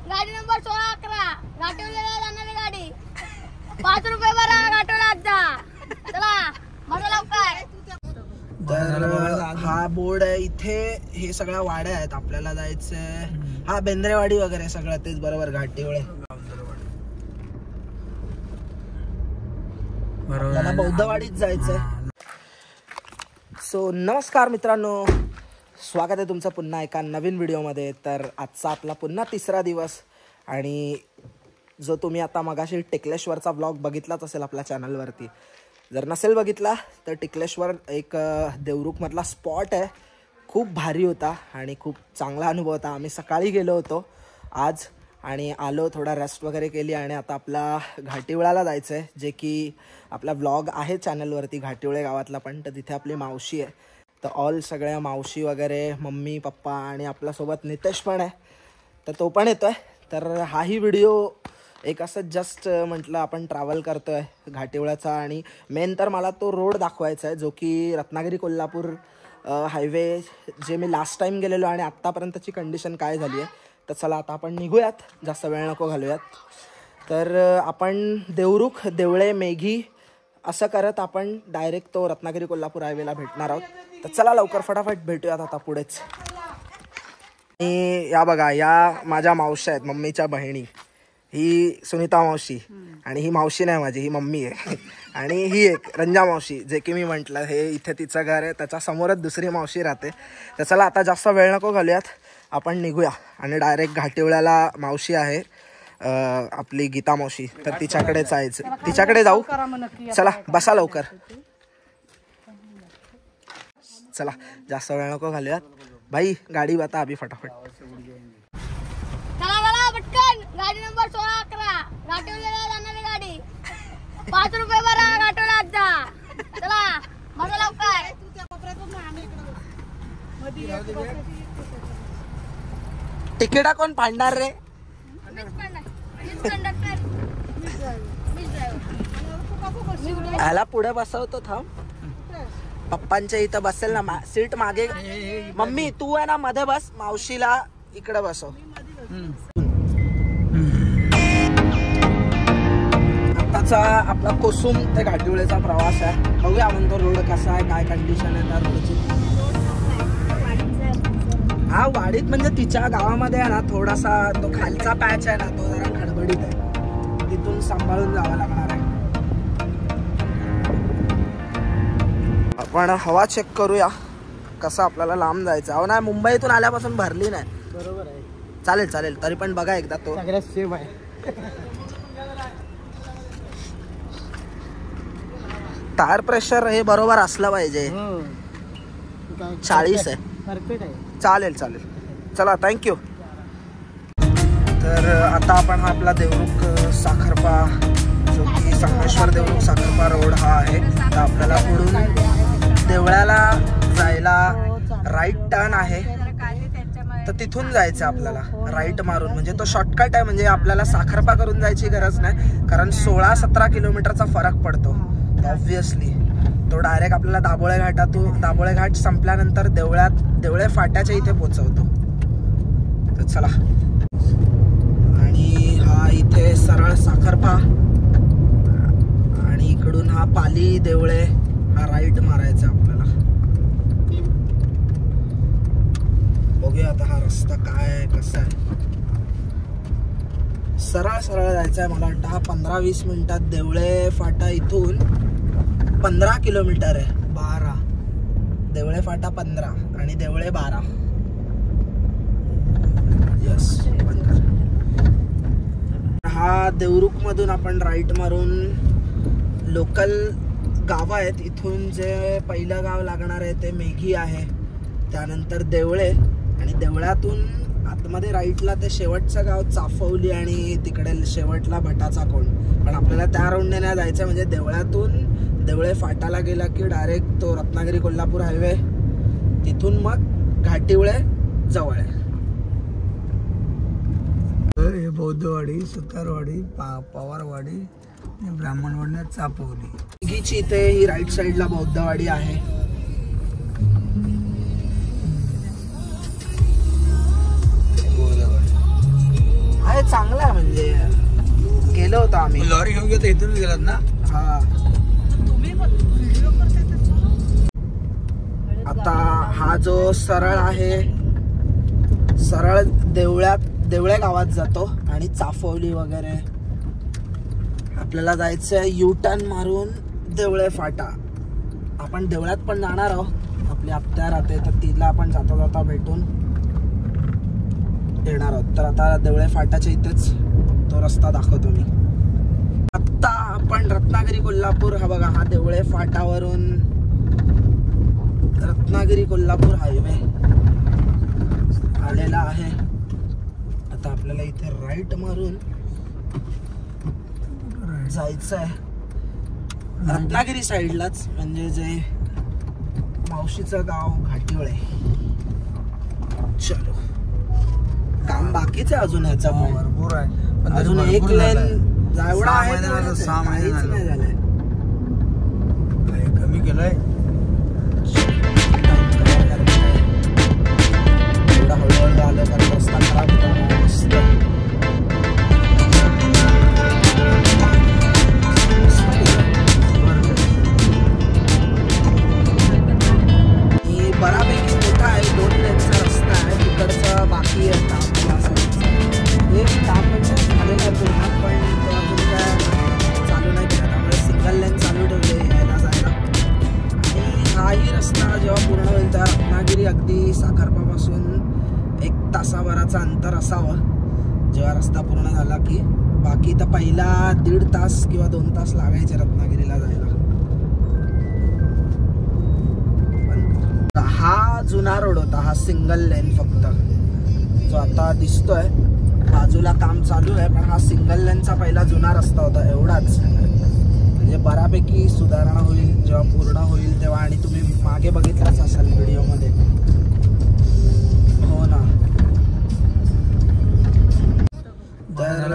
गाडी नंबर 1611 घाटवलेला जाणारी गाडी 5 रुपये भरा घाटवला जा चला मला लवकर। तर हा बोर्ड आहे इथे, हे सगळ्या वाड्या आहेत, आपल्याला जायचंय हा बेंद्रेवाडी वगैरे सगळं तेच बरोबर घाटिवळे बरोबर बौद्धवाडीत जायचंय। सो नमस्कार मित्रांनो, स्वागत आहे तुमचं पुन्हा एका नवीन व्हिडिओमध्ये। तर आजचा आपला पुन्हा तिसरा दिवस आणि जो तुम्ही आता मगाशी टिकलेश्वरचा व्लॉग बघितलाच असेल आपल्या चॅनलवरती, जर नसेल बघितला तर टिकलेश्वर एक देवरुखमधला स्पॉट आहे, खूप भारी होता आणि खूप चांगला अनुभव होता। आम्ही सकाळी गेलो होतो आज आणि आलो, थोडा रेस्ट वगैरे केली आणि आता आपला घाटिवळ्याला जायचं आहे, जे की आपला व्लॉग आहे चॅनलवरती घाटिवळे गावातला पण। तर तिथे आपली मावशी आहे, तर ऑल सगळ्या मावशी वगैरे मम्मी पप्पा आणि आपल्यासोबत नितेश पण आहे, तर तो पण येतो आहे। तर हाही व्हिडिओ एक असं जस्ट म्हटलं आपण ट्रॅव्हल करतो आहे घाटिवळ्याचा, आणि मेन तर मला तो रोड दाखवायचा आहे जो की रत्नागिरी कोल्हापूर हायवे, जे मी लास्ट टाईम गेलेलो आणि आत्तापर्यंतची कंडिशन काय झाली आहे। तर चला आता आपण निघूयात, जास्त वेळ नको घालूयात। तर आपण देवरुख देवळे मेघी असं करत आपण डायरेक्ट तो रत्नागिरी कोल्हापूर हायवेला भेटणार आहोत। तर चला लवकर फटाफट भेटूयात आता पुढेच। आणि या बघा, या माझ्या मावश्या आहेत, मम्मीच्या बहिणी, ही सुनीता मावशी आणि ही मावशी नाही माझी, ही मम्मी आहे आणि ही एक रंजा मावशी, जे की मी म्हटलं हे इथे तिचं घर आहे, त्याच्या समोरच दुसरी मावशी राहते। तर चला आता जास्त वेळ नको घालूयात, आपण निघूया आणि डायरेक्ट घाटिवळ्याला मावशी आहे आपली गीता मावशी, तर तिच्याकडे जायचं, तिच्याकडे जाऊ। चला बसा लवकर, चला जास्त वेळ नको घालूयात भाई, गाडी बता अभी फटाफट। गाडी नंबर 1611 घाटवलेला जाणारी गाडी 5 रुपये भरा घाटवला जा चला मला लवकर। तिकिटा कोण फाडणार रे? ह्याला पुढे बसवतो, थांब पप्पांच्या इथं बसेल ना सीट मागे। मम्मी तू आहे ना मध्ये बस, मावशीला इकडे बसव। आताचा आपला कोसुम ते घाटिवळेचा प्रवास आहे, बघूया म्हणतो रोड कसा आहे, काय कंडिशन आहे त्या रोडची। हा वाडीत म्हणजे तिच्या गावामध्ये आहे ना थोडासा तो खालचा पॅच आहे ना, तो जरा खडबडीत आहे, तिथून सांभाळून जावं लागणार आहे। आपण हवा चेक करूया कसं आपल्याला लांब जायचं। अहो नाही, मुंबईतून आल्यापासून भरली नाही, बरोबर आहे, चालेल चालेल, तरी पण बघा एकदा, तो सगळ्यात सेम आहे। टायर प्रेशर हे बरोबर असलं पाहिजे, 40 आहे, परफेक्ट आहे, चालेल चालेल, चला थँक्यू। तर आता आपण हा आपला देवरुख साखरपा, जो की संगमेश्वर देवरुख साखरपा रोड हा आहे, तर आपल्याला पुढून देवळ्याला जायला राईट टर्न आहे, तर तिथून जायचं आपल्याला राईट मारून, म्हणजे तो शॉर्टकट आहे, म्हणजे आपल्याला साखरपा करून जायची गरज नाही, कारण 16-17 किलोमीटरचा फरक पडतो ऑब्विसली। तो डायरेक्ट आपल्याला दाभोळे घाट संपल्यानंतर देवळे फाट्याच्या इथे पोहोचवतो। तर चला, आणि हा इथे सरळ साखरपा आणि इकडून हा पाली देवळे, हा राईट मारायचा आपल्याला। बघूया आता हा रस्ता काय आहे, कसा आहे, सरळ सरळ जायचं आहे। मला वाटतं हा 15-20 मिनिटात देवळे फाटा इथून 15 किलोमीटर आहे, 12 देवळे फाटा 15 आणि देवळे 12। यस, बंद कर। हा देवरुख मधून आपण राईट मारून लोकल गाव आहेत, इथून जे पहिलं गाव लागणार आहे ते मेघी आहे, त्यानंतर देवळे, आणि देवळ्यातून आतमध्ये राईटला ते शेवटचं गाव चाफवली आणि तिकडे शेवटला भटाचा कोण, पण आपल्याला त्या रोडने नाही जायचं, म्हणजे देवळ्यातून देवळे फाटाला गेला की डायरेक्ट तो रत्नागिरी कोल्हापूर हायवे, तिथून मग घाटिवळे जवळ आहे। बौद्धवाडी, सुतारवाडी, पवारवाडी, ब्राह्मणवाडी, चापवली, मेघीची इथे ही राईट साईडला बौद्धवाडी आहे। गेलो होतो आम्ही. लॉरी घेऊन गेलो इथून गेलात ना. हा आता हा जो सरळ आहे, सरळ देवळ्या गावात जातो आणि चाफवली वगैरे. आपल्याला जायचंय यू टर्न मारून देवळे फाटा. आपण देवळात पण जाणार आहोत, आपली आत्या राहते तर तिला आपण जाता जाता भेटून येणार आहोत. तर आता देवळे फाटाच्या इथेच तो रस्ता दाखवतो मी. आता आपण रत्नागिरी कोल्हापूर, हा बघा हा देवळे फाटावरून रत्नागिरी कोल्हापूर हायवे आलेला आहे. आता आपल्याला इथे राईट मारून जायचं आहे रत्नागिरी साईडलाच, म्हणजे जे मावशीचं गाव घाटिवळे. चलो, काम बाकीच आहे अजून ह्याचा. भरपूर आहे, अजून एक लेन एवढा आहे, 6 महिने नाही झालंय. कमी केलंय. एवढा हळूहळू आलं कारण रस्ता खराब होता. मस्त बऱ्यापैकी मोठा आहे, 2 लेनचा रस्ता आहे. तिकडचं बाकी आहे काम. हे काम म्हणजे झालेलं आहे पूर्ण, पण ते अजून काय चालू नाही केलं. त्यामुळे सिंगल लेन चालू ठेवले यायला जायला. आणि हाही रस्ता जेव्हा पूर्ण होईल तेव्हा रत्नागिरी अगदी साखरपापासून 1 तासाभराचं अंतर असावं जेव्हा रस्ता पूर्ण झाला की. बाकी तर पहिला 1.5 तास किंवा 2 तास लागायचे रत्नागिरीला जायला. हा जुना रोड होता, हा सिंगल लेन फक्त. जो आता दिसतोय बाजूला काम चालू आहे, पण हा सिंगल लेनचा पहिला जुना रस्ता होता एवढाच. म्हणजे बऱ्यापैकी सुधारणा होईल जेव्हा पूर्ण होईल तेव्हा. आणि तुम्ही मागे बघितलंच असाल व्हिडिओमध्ये. हो ना. तर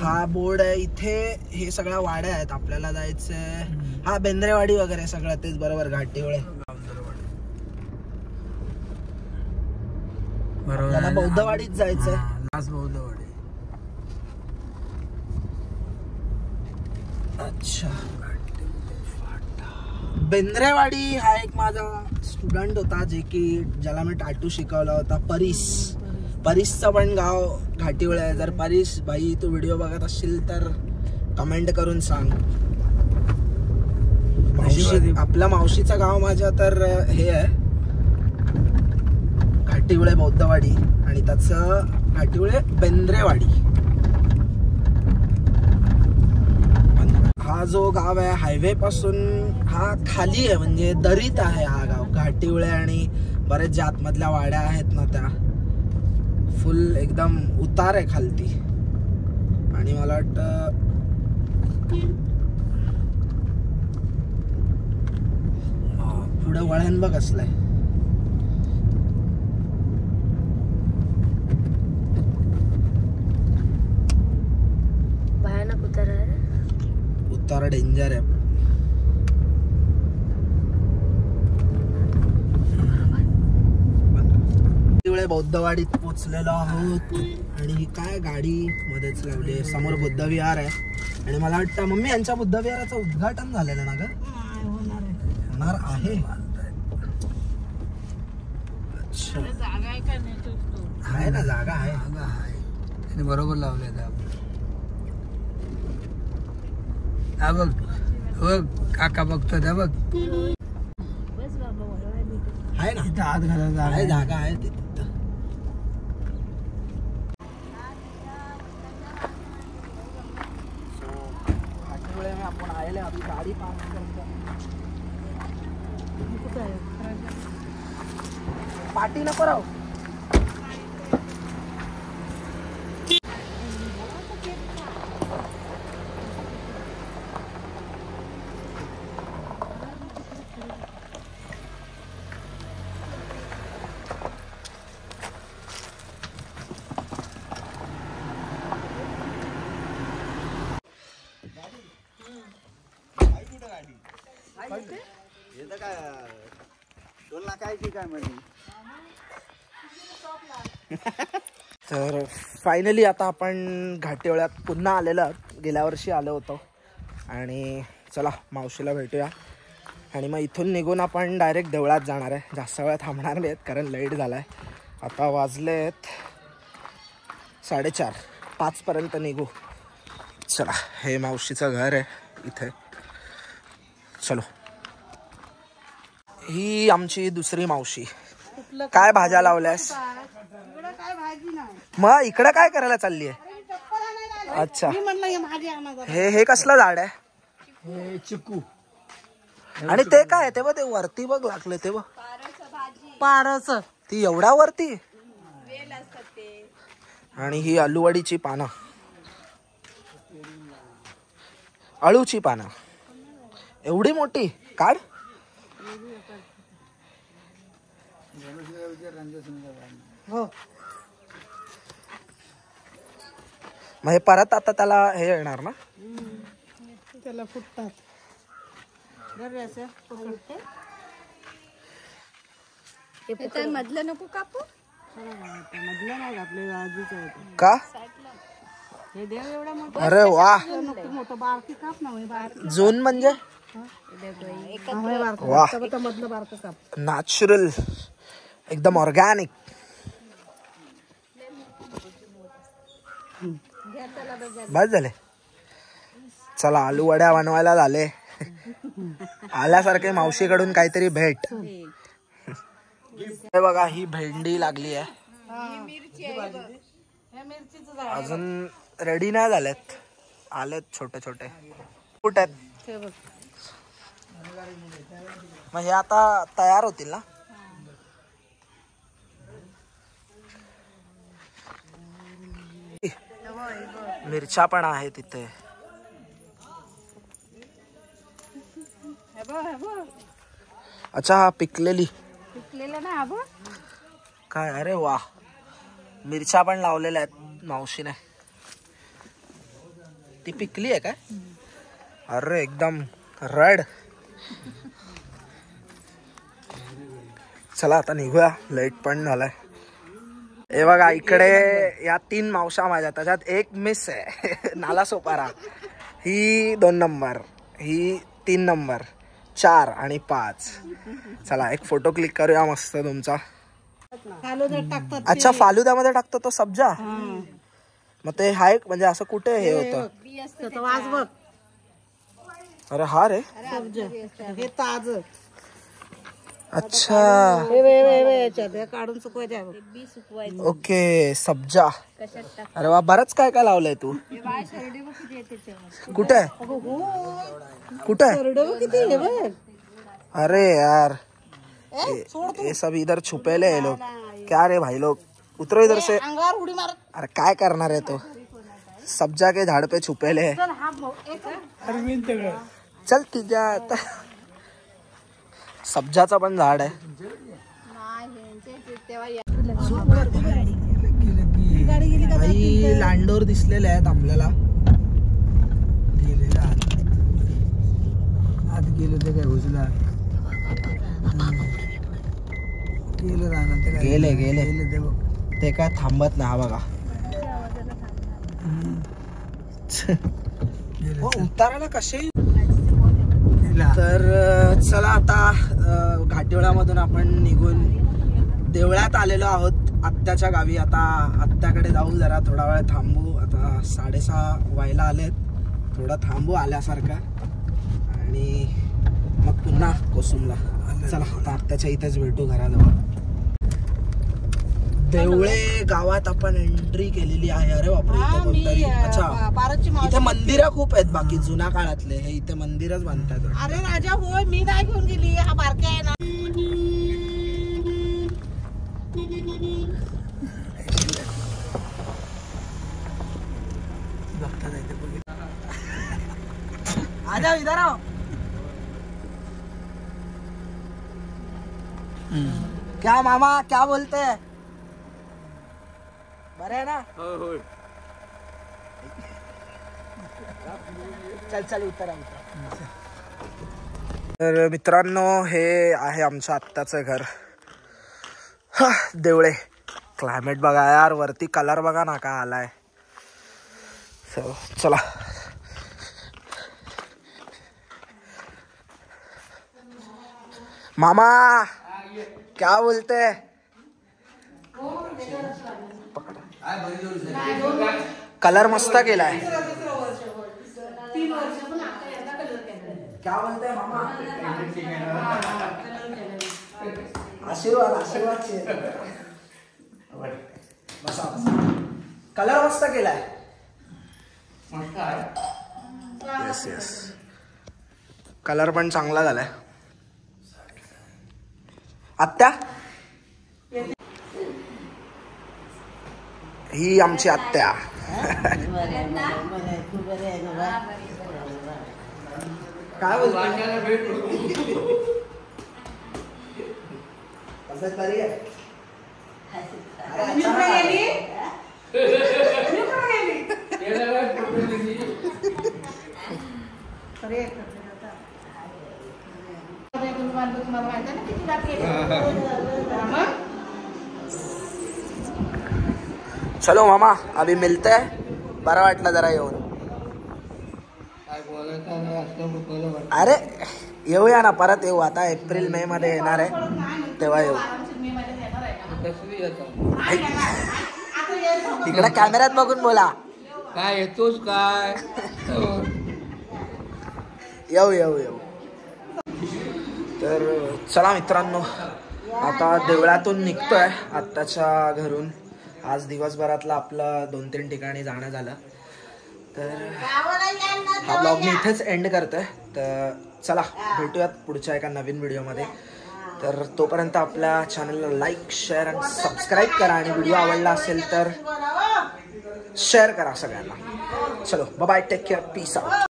हा बोर्ड आहे इथे. हे सगळ्या वाड्या आहेत, आपल्याला जायचंय. हा बेंद्रेवाडी वगैरे सगळं तेच बरोबर घाटिवळे. आपल्याला बौद्धवाडीत जायचंय. बौद्धवाडी. अच्छा, बेंद्रेवाडी हा एक माझा स्टुडंट होता जे की ज्याला मी टाटू शिकवला होता, परीसचं पण गाव घाटिवळे आहे. जर परीस भाई तू व्हिडिओ बघत असशील तर कमेंट करून सांग. आपल्या मावशीचं गाव माझ्या तर हे आहे घाटिवळे बौद्धवाडी, आणि त्याचं घाटिवळे बेंद्रेवाडी. हा जो गाव आहे हायवे पासून हा खाली आहे, म्हणजे दरीत आहे हा गाव घाटिवळे. आणि बरेच ज्या आतमधल्या वाड्या आहेत ना त्या फुल एकदम उतार आहे खालती. आणि मला वाटतं पुढे वळण बघ असलंय. भयानक उतार आहे, उतार डेंजर आहे. बौद्धवाडीत पोचलेलो आहोत. आणि ही काय गाडी मध्येच लावली. समोर बुद्ध विहार आहे. आणि मला वाटतं मम्मी यांच्या बुद्ध विहाराचं उद्घाटन झालेलं ना ग? होणार आहे. अच्छा, आहे ना, जागा आहे. बरोबर लावले. हा बघ बघ काका बघतो त्या बघ. आहे ना, इथं हात घालायला आहे, जागा आहे तिथं. आपण आलेले आपली गाडी पार्क करतो. पार्टी नको राहू. तर फायनली आता आपण घाटिवळ्यात पुन्हा आलेलो आहोत. गेल्या वर्षी आलो होतो. आणि चला मावशीला भेटूया आणि मग इथून निघून आपण डायरेक्ट देवळात जाणार आहे. जास्त वेळ थांबणार नाहीत कारण लेट झाला आहे. आता वाजलेत 4:30, 5पर्यंत निघू. चला, हे मावशीचं घर आहे इथे. चलो, ही आमची दुसरी मावशी. काय भाज्या लावल्यास? मग इकडे काय करायला चालली आहे? अच्छा, हे कसलं झाड आहे? हे चिकू. आणि ते काय ते बघ, ते वरती बघ लागले ते बघ, पारस. ती एवढ्या वरती. आणि ही आलूवडीची पानं, अळूची पानं एवढी मोठी. काढ. हो, मग हे परत आता त्याला हे येणार ना? त्याला फुटतात. मधलं नको कापू. मधलं नाही आपले आजीच आहे. का? हे देव एवढा मोठा अरे वा, मोठं बारकी काप ना. बारकी जून म्हणजे वा, मधलं बारकं काप. नॅचरल, एकदम ऑर्गॅनिक. बस झाले. चला, आलू वड्या बनवायला झाले. आल्यासारखे मावशीकडून काहीतरी भेट. हे बघा, ही भेंडी लागली आहे. अजून रेडी नाही झालेत, आलेत छोटे छोटे. कुठे आहेत? मग हे आता तयार होतील ना? मिरच्या पण आहे तिथे. अच्छा, हा पिकलेली ना. काय? अरे वा, मिरच्या पण लावलेल्या आहेत मावशीने. ती पिकली आहे काय? अरे एकदम रेड. चला आता निघूया, लेट पण झालाय. हे बघा, इकडे या 3 मावशा माझ्या, त्याच्यात एक मिस आहे. नाला सोपारा. ही 2 नंबर, ही 3 नंबर, 4 आणि 5. चला, एक फोटो क्लिक करूया मस्त तुमचा. अच्छा, फालुद्यामध्ये टाकतो तो सब्जा. मग ते हाय म्हणजे असं कुठे हे होतं? वाज बघ. अरे हा रे, हे ताज. अच्छा, काढून सुकवायचे. ओके, सब्जा. अरे वा, बरंच काय काय लावलंय तू. कुठे कुठे? अरे यार, ये सब इधर छुपेले है लोग. क्या रे भाई लोग, उतरो इधर से. अंगावर उडी मार. अरे काय करणार आहे तो? सब्जा के झाड पे छुपेले है. चल तुझ्या आता. सब्जाचं पण झाड आहे. काही लांडोर दिसलेले आहेत आपल्याला. आत गेलो ते काय घुसला. गेले ते काय थांबत नाही. हा बघा, उतारायला कसे. तर चला, आता घाटिवळामधून आपण निघून देवळात आलेलो आहोत, आत्याच्या गावी. आता आत्याकडे जाऊ, जरा थोडा वेळ थांबू. आता 6:30 व्हायला आलेत, थोडं थांबू आल्यासारखं आणि मग पुन्हा कोसुमला. चला, आता आत्याच्या इथेच भेटू घराजवळ. देवळे गावात आपण एंट्री केलेली आहे. अरे बापरे, इथे कोणतरी. अच्छा, इथे मंदिरं खूप आहेत बाकी जुन्या काळातले. हे इथे मंदिरच बांधतात. अरे राजा होय, मी नाही घेऊन गेली. हा बारका आहे ना. आ जाओ, इधर आओ. क्या मामा, क्या बोलते हैं? बरे आहे ना? चल चल, उतरा. तर मित्रांनो, हे आहे आमच्या आत्याचं घर. देवळे. क्लायमेट बघा यार, वरती कलर बघा ना काय आलाय. चला, मामा क्या बोलते? कलर मस्त केलाय. क्या बोलते मामा? आशीर्वाद आशीर्वाद. बसा बसा. कलर मस्त केलाय. Yes yes. कलर पण चांगला झालाय. आत्या ही आमची आत्या. काय बोलतो? तब्येत बरी आहे? चलो मामा अभी मिलते हैं. बरं वाटलं जरा येऊन. अरे येऊया ना परत येऊ. आता एप्रिल मे मध्ये येणार आहे तेव्हा येऊ. तिकडे कॅमेऱ्यात बघून बोला. काय येतोस काय? येऊ येऊ येऊ. तर चला मित्रांनो आता देवळातून निघतोय आत्ताच्या घरून. आज दिवसभरातलं आपलं 2-3 ठिकाणी जाणं झालं. तर हा ब्लॉग मी इथेच एंड करतोय. तर चला भेटूयात पुढच्या एका नवीन व्हिडिओमध्ये. तर तोपर्यंत आपल्या चॅनलला लाईक शेअर आणि सबस्क्राईब करा. आणि व्हिडिओ आवडला असेल तर शेअर करा सगळ्यांना. चलो bye bye. Take care. Peace out.